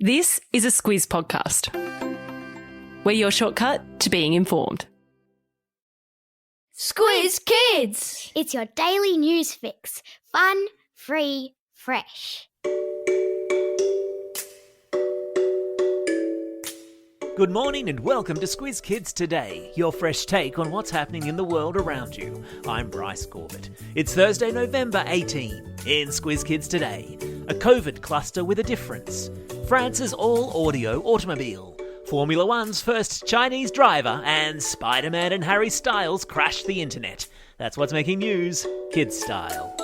This is a Squiz podcast. We're your shortcut to being informed. Squiz Kids! It's your daily news fix. Fun, free, fresh. Good morning and welcome to Squiz Kids Today, your fresh take on what's happening in the world around you. I'm Bryce Corbett. It's Thursday, November 18. In Squiz Kids Today, a COVID cluster with a difference. France's all-audio automobile. Formula One's first Chinese driver, and Spiderman and Harry Styles crash the internet. That's what's making news, kids style.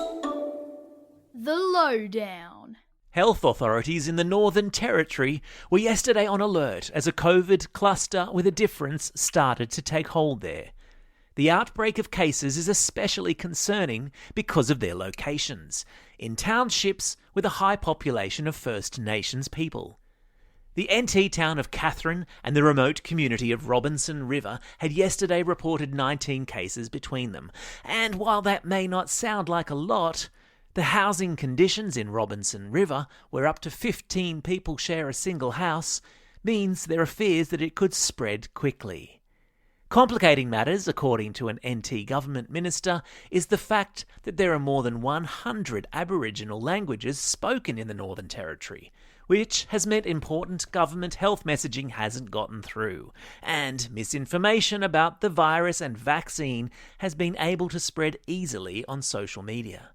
The lowdown. Health authorities in the Northern Territory were yesterday on alert as a COVID cluster with a difference started to take hold there. The outbreak of cases is especially concerning because of their locations, in townships with a high population of First Nations people. The NT town of Catherine and the remote community of Robinson River had yesterday reported 19 cases between them, and while that may not sound like a lot, the housing conditions in Robinson River, where up to 15 people share a single house, means there are fears that it could spread quickly. Complicating matters, according to an NT government minister, is the fact that there are more than 100 Aboriginal languages spoken in the Northern Territory, which has meant important government health messaging hasn't gotten through, and misinformation about the virus and vaccine has been able to spread easily on social media.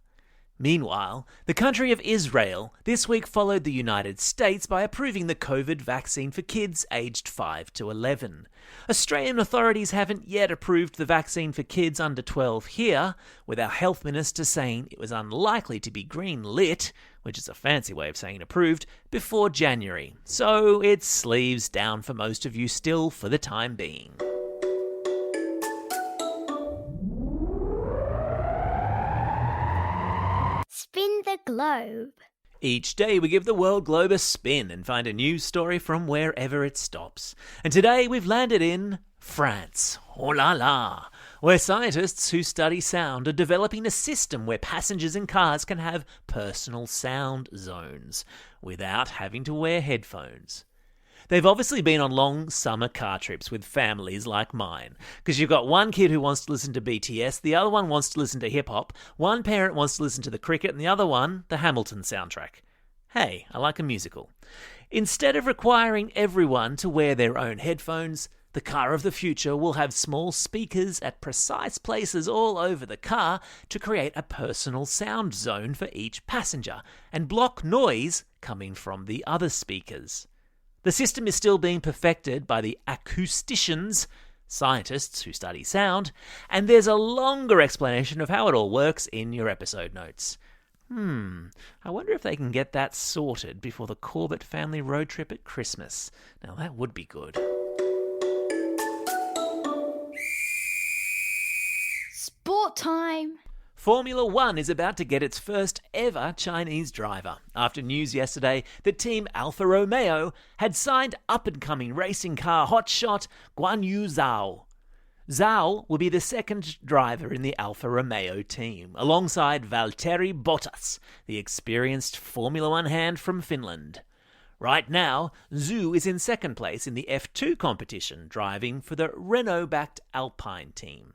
Meanwhile, the country of Israel this week followed the United States by approving the COVID vaccine for kids aged 5 to 11. Australian authorities haven't yet approved the vaccine for kids under 12 here, with our health minister saying it was unlikely to be green lit, which is a fancy way of saying approved, before January. So it's sleeves down for most of you still for the time being. Spin the globe. Each day we give the world globe a spin and find a news story from wherever it stops. And today we've landed in France. Oh la la! Where scientists who study sound are developing a system where passengers in cars can have personal sound zones without having to wear headphones. They've obviously been on long summer car trips with families like mine, because you've got one kid who wants to listen to BTS, the other one wants to listen to hip-hop, one parent wants to listen to the cricket, and the other one, the Hamilton soundtrack. Hey, I like a musical. Instead of requiring everyone to wear their own headphones, the car of the future will have small speakers at precise places all over the car to create a personal sound zone for each passenger and block noise coming from the other speakers. The system is still being perfected by the acousticians, scientists who study sound, and there's a longer explanation of how it all works in your episode notes. I wonder if they can get that sorted before the Corbett family road trip at Christmas. Now that would be good. Sport time. Formula One is about to get its first ever Chinese driver after news yesterday that Team Alfa Romeo had signed up-and-coming racing car hotshot Guan Yu Zhao. Zhao will be the second driver in the Alfa Romeo team, alongside Valtteri Bottas, the experienced Formula One hand from Finland. Right now, Zhu is in second place in the F2 competition, driving for the Renault-backed Alpine team.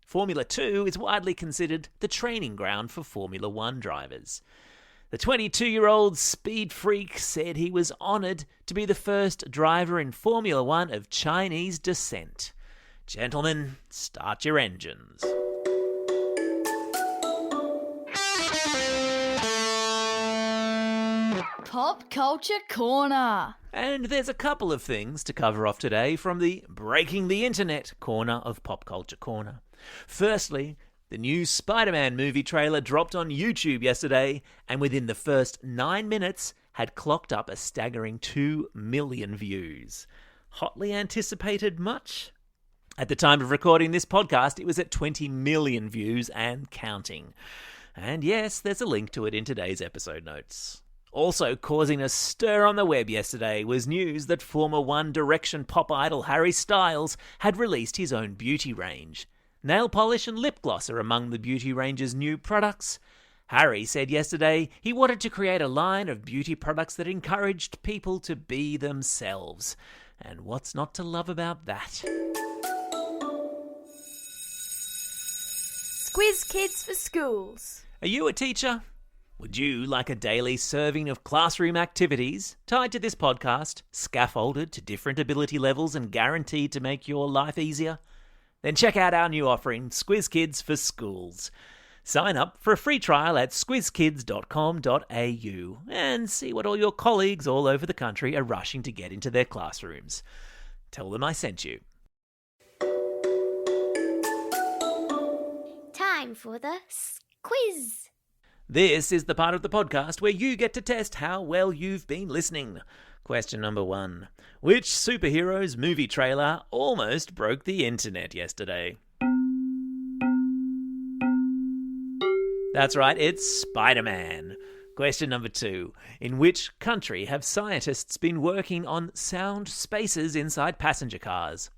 Formula 2 is widely considered the training ground for Formula 1 drivers. The 22-year-old speed freak said he was honoured to be the first driver in Formula 1 of Chinese descent. Gentlemen, start your engines. Pop Culture Corner. And there's a couple of things to cover off today from the Breaking the Internet corner of Pop Culture Corner. Firstly, the new Spiderman movie trailer dropped on YouTube yesterday, and within the first 9 minutes had clocked up a staggering 2 million views. Hotly anticipated much? At the time of recording this podcast, it was at 20 million views and counting. And yes, there's a link to it in today's episode notes. Also causing a stir on the web yesterday was news that former One Direction pop idol Harry Styles had released his own beauty range. Nail polish and lip gloss are among the beauty range's new products. Harry said yesterday he wanted to create a line of beauty products that encouraged people to be themselves. And what's not to love about that? Squiz Kids for schools. Are you a teacher? Would you like a daily serving of classroom activities tied to this podcast, scaffolded to different ability levels and guaranteed to make your life easier? Then check out our new offering, Squiz Kids for Schools. Sign up for a free trial at squizkids.com.au and see what all your colleagues all over the country are rushing to get into their classrooms. Tell them I sent you. Time for the quiz. This is the part of the podcast where you get to test how well you've been listening. Question number 1. Which superhero's movie trailer almost broke the internet yesterday? That's right, it's Spiderman. Question number 2. In which country have scientists been working on sound spaces inside passenger cars?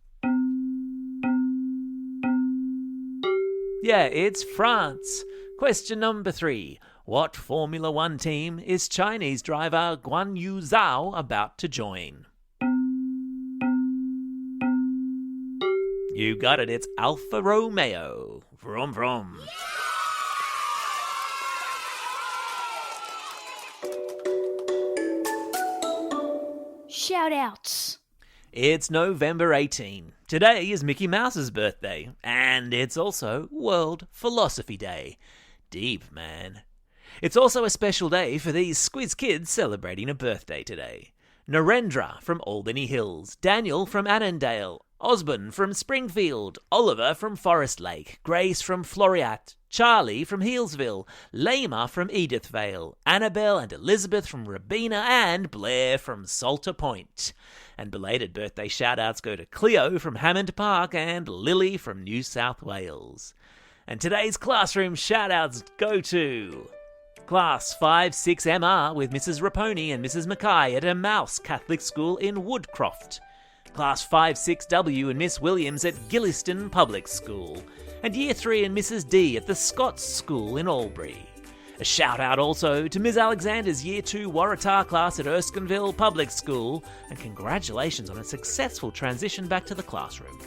Yeah, it's France. Question number 3. What Formula 1 team is Chinese driver Guan Yu Zhao about to join? You got it, it's Alfa Romeo. Vroom vroom. Shout-outs. It's November 18. Today is Mickey Mouse's birthday, and it's also World Philosophy Day. Deep, man. It's also a special day for these Squiz Kids celebrating a birthday today. Narendra from Albany Hills, Daniel from Annandale, Osborne from Springfield, Oliver from Forest Lake, Grace from Floriat, Charlie from Healesville, Lama from Edithvale, Annabelle and Elizabeth from Rabina, and Blair from Salter Point. And belated birthday shout-outs go to Cleo from Hammond Park and Lily from New South Wales. And today's classroom shout-outs go to Class 5-6MR with Mrs. Raponi and Mrs. Mackay at Mouse Catholic School in Woodcroft. Class 5-6W and Miss Williams at Gilliston Public School. And Year 3 and Mrs. D at the Scots School in Albury. A shout out also to Ms. Alexander's Year 2 Waratah class at Erskineville Public School, and congratulations on a successful transition back to the classroom.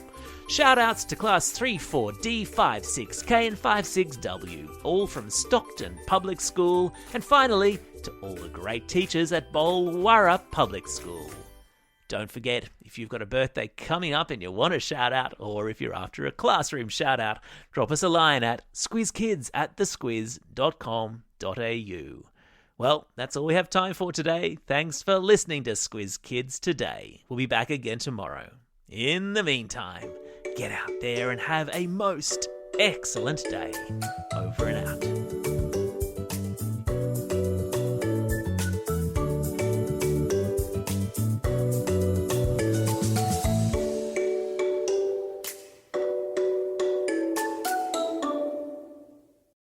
Shout outs to Class 3-4D, 5-6K and 5-6W, all from Stockton Public School, and finally to all the great teachers at Bolwarra Public School. Don't forget, if you've got a birthday coming up and you want a shout out, or if you're after a classroom shout out, drop us a line at squizkids@thesquiz.com.au. Well, that's all we have time for today. Thanks for listening to Squiz Kids today. We'll be back again tomorrow. In the meantime, get out there and have a most excellent day. Over and out.